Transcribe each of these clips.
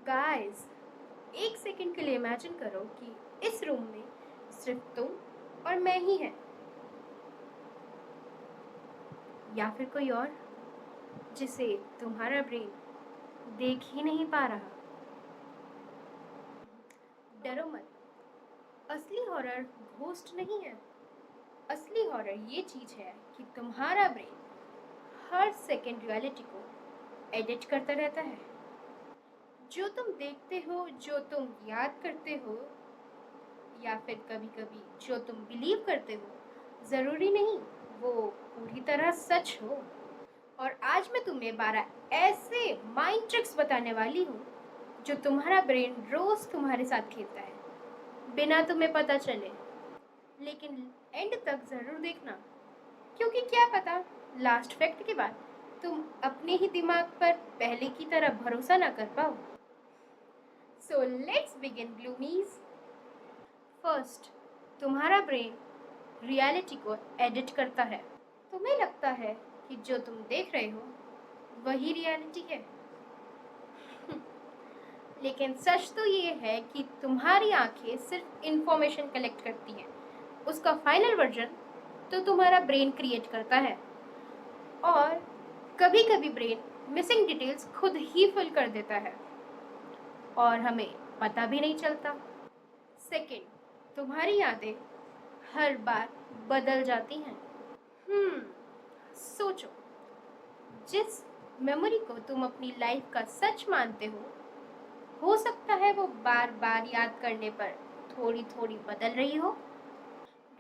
Guys, एक second के लिए इमेजिन करो कि इस रूम में सिर्फ तुम और मैं ही हैं, या फिर कोई और जिसे तुम्हारा ब्रेन देख ही नहीं पा रहा। डरो मत, असली हॉरर घोस्ट नहीं है। असली हॉरर ये चीज है कि तुम्हारा ब्रेन हर सेकंड रियलिटी को एडिट करता रहता है। जो तुम देखते हो, जो तुम याद करते हो, या फिर कभी कभी जो तुम बिलीव करते हो, ज़रूरी नहीं वो पूरी तरह सच हो। और आज मैं तुम्हें 12 ऐसे माइंड ट्रिक्स बताने वाली हूँ जो तुम्हारा ब्रेन रोज तुम्हारे साथ खेलता है बिना तुम्हें पता चले। लेकिन एंड तक ज़रूर देखना, क्योंकि क्या पता लास्ट फैक्ट के बाद तुम अपने ही दिमाग पर पहले की तरह भरोसा ना कर पाओ। So let's begin gloomies. First, तुम्हारा ब्रेन रियलिटी को एडिट करता है। तुम्हें लगता है कि जो तुम देख रहे हो वही रियलिटी है, लेकिन सच तो ये है कि तुम्हारी आंखें सिर्फ इंफॉर्मेशन कलेक्ट करती हैं। उसका फाइनल वर्जन तो तुम्हारा ब्रेन क्रिएट करता है। और कभी कभी ब्रेन मिसिंग डिटेल्स खुद ही फिल कर देता है और हमें पता भी नहीं चलता। सेकंड, तुम्हारी यादें हर बार बदल जाती हैं। सोचो, जिस मेमोरी को तुम अपनी लाइफ का सच मानते हो सकता है वो बार बार याद करने पर थोड़ी थोड़ी बदल रही हो।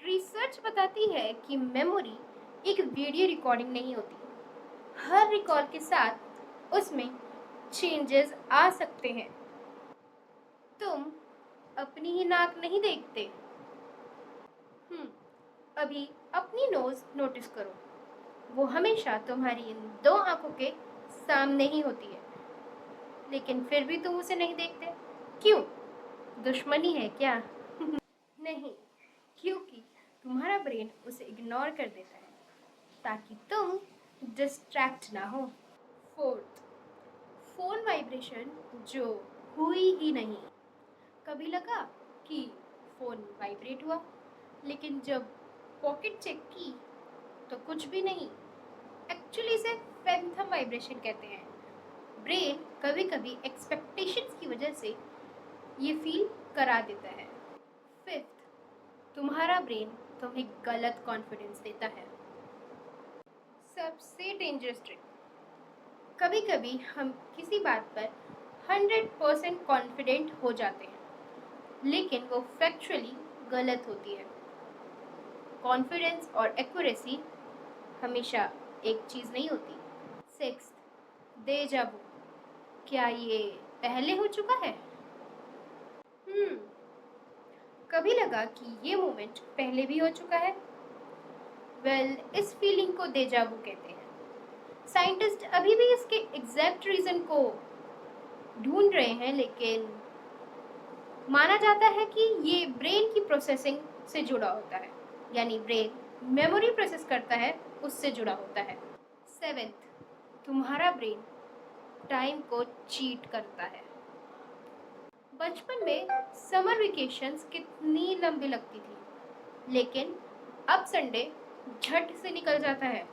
रिसर्च बताती है कि मेमोरी एक वीडियो रिकॉर्डिंग नहीं होती। हर रिकॉल के साथ उसमें चेंजेस आ सकते हैं। तुम अपनी ही नाक नहीं देखते। अभी अपनी नोज नोटिस करो, वो हमेशा तुम्हारी इन दो आंखों के सामने ही होती है, लेकिन फिर भी तुम उसे नहीं देखते। क्यों? दुश्मनी है क्या? नहीं, क्योंकि तुम्हारा ब्रेन उसे इग्नोर कर देता है ताकि तुम डिस्ट्रैक्ट ना हो। फोर्थ, फोन वाइब्रेशन जो हुई ही नहीं। कभी लगा कि फोन वाइब्रेट हुआ, लेकिन जब पॉकेट चेक की तो कुछ भी नहीं। एक्चुअली इसे फैंथम वाइब्रेशन कहते हैं। ब्रेन कभी कभी एक्सपेक्टेशंस की वजह से ये फील करा देता है। फिफ्थ, तुम्हारा ब्रेन तुम्हें गलत कॉन्फिडेंस देता है। सबसे डेंजरस ट्रिक, कभी कभी हम किसी बात पर 100% कॉन्फिडेंट हो जाते हैं, लेकिन वो फैक्चुअली गलत होती है। कॉन्फिडेंस और एक्यूरेसी हमेशा एक चीज़ नहीं होती। सिक्स्थ, डेजा वू। क्या ये पहले हो चुका है? कभी लगा कि ये मोमेंट पहले भी हो चुका है? इस फीलिंग को डेजा वू कहते हैं। साइंटिस्ट अभी भी इसके एग्जैक्ट रीजन को ढूंढ रहे हैं, लेकिन माना जाता है कि ये ब्रेन की प्रोसेसिंग से जुड़ा होता है, यानी ब्रेन मेमोरी प्रोसेस करता है उससे जुड़ा होता है। सेवेंथ, तुम्हारा ब्रेन टाइम को चीट करता है। बचपन में समर वेकेशंस कितनी लंबी लगती थी, लेकिन अब संडे झट से निकल जाता है।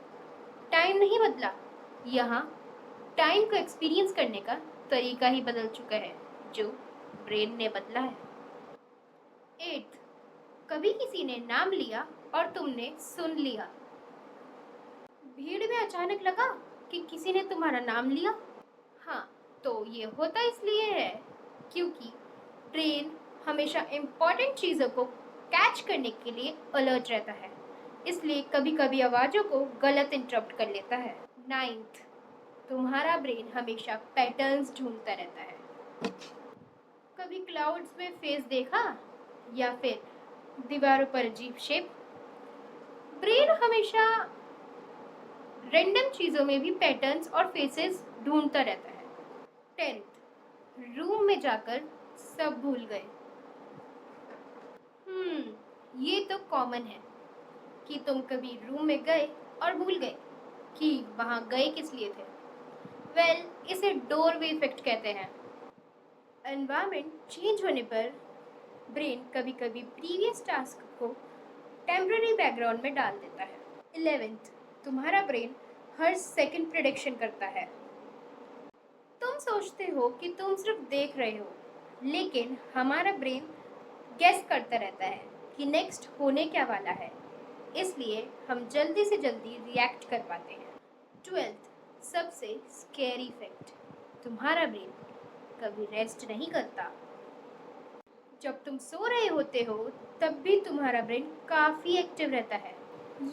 टाइम नहीं बदला, यहाँ टाइम को एक्सपीरियंस करने का तरीका ही बदल चुका है, जो ब्रेन ने बदला है। एट्थ, कभी किसी ने नाम लिया और तुमने सुन लिया। भीड़ में अचानक लगा कि किसी ने तुम्हारा नाम लिया। हाँ, तो ये होता इसलिए है क्योंकि ब्रेन हमेशा इम्पोर्टेंट चीज़ों को कैच करने के लिए अलर्ट रहता है, इसलिए कभी कभी आवाज़ों को गलत इंटरप्ट कर लेता है। नाइन्थ, तुम्हारा ब्रेन हमेशा पैटर्न्स ढूंढता रहता है। कभी क्लाउड्स में फेस देखा या फिर दीवारों पर अजीब शेप? ब्रेन हमेशा रैंडम चीज़ों में भी पैटर्न्स और फेसेस ढूंढता रहता है। टेंथ, रूम में जाकर सब भूल गए। ये तो कॉमन है कि तुम कभी रूम में गए और भूल गए कि वहां गए किस लिए थे। इसे डोरवे इफेक्ट कहते हैं। एनवायरनमेंट चेंज होने पर ब्रेन कभी कभी प्रीवियस टास्क को टेम्पररी बैकग्राउंड में डाल देता है। 11th, तुम्हारा ब्रेन हर सेकंड प्रिडिक्शन करता है। तुम सोचते हो कि तुम सिर्फ देख रहे हो, लेकिन हमारा ब्रेन गेस करता रहता है कि नेक्स्ट होने क्या वाला है, इसलिए हम जल्दी से जल्दी रिएक्ट कर पाते हैं। 12th, सबसे स्कैरी फैक्ट, तुम्हारा ब्रेन कभी रेस्ट नहीं करता। जब तुम सो रहे होते हो तब भी तुम्हारा ब्रेन काफ़ी एक्टिव रहता है।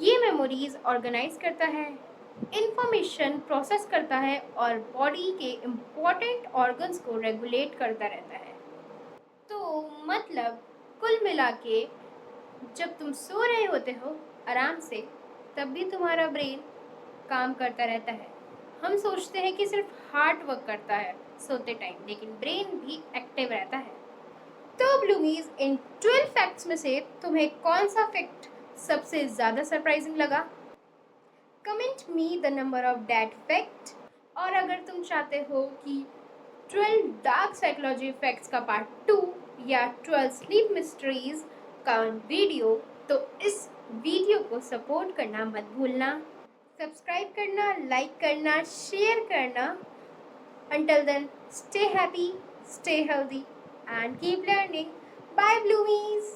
ये मेमोरीज ऑर्गेनाइज करता है, इंफॉर्मेशन प्रोसेस करता है और बॉडी के इम्पोर्टेंट ऑर्गन्स को रेगुलेट करता रहता है। तो मतलब कुल मिला के जब तुम सो रहे होते हो आराम से, तब भी तुम्हारा ब्रेन काम करता रहता है। हम सोचते हैं कि सिर्फ हार्ट वर्क करता है सोते टाइम, लेकिन ब्रेन भी एक्टिव रहता है। तो ब्लूमीज, इन 12 फैक्ट्स में से तुम्हें कौन सा फैक्ट सबसे ज़्यादा सरप्राइजिंग लगा? Comment me the number of that fact. और अगर तुम चाहते हो कि 12 डार्क साइकोलॉजी फैक्ट्स का पार्ट 2 या 12 स्लीप मिस्ट्रीज का वीडियो, तो इस वीडियो को सपोर्ट करना मत भूलना, सब्सक्राइब करना, लाइक करना, शेयर करना। Until then, stay happy, stay healthy, and keep learning. Bye, Bloomies!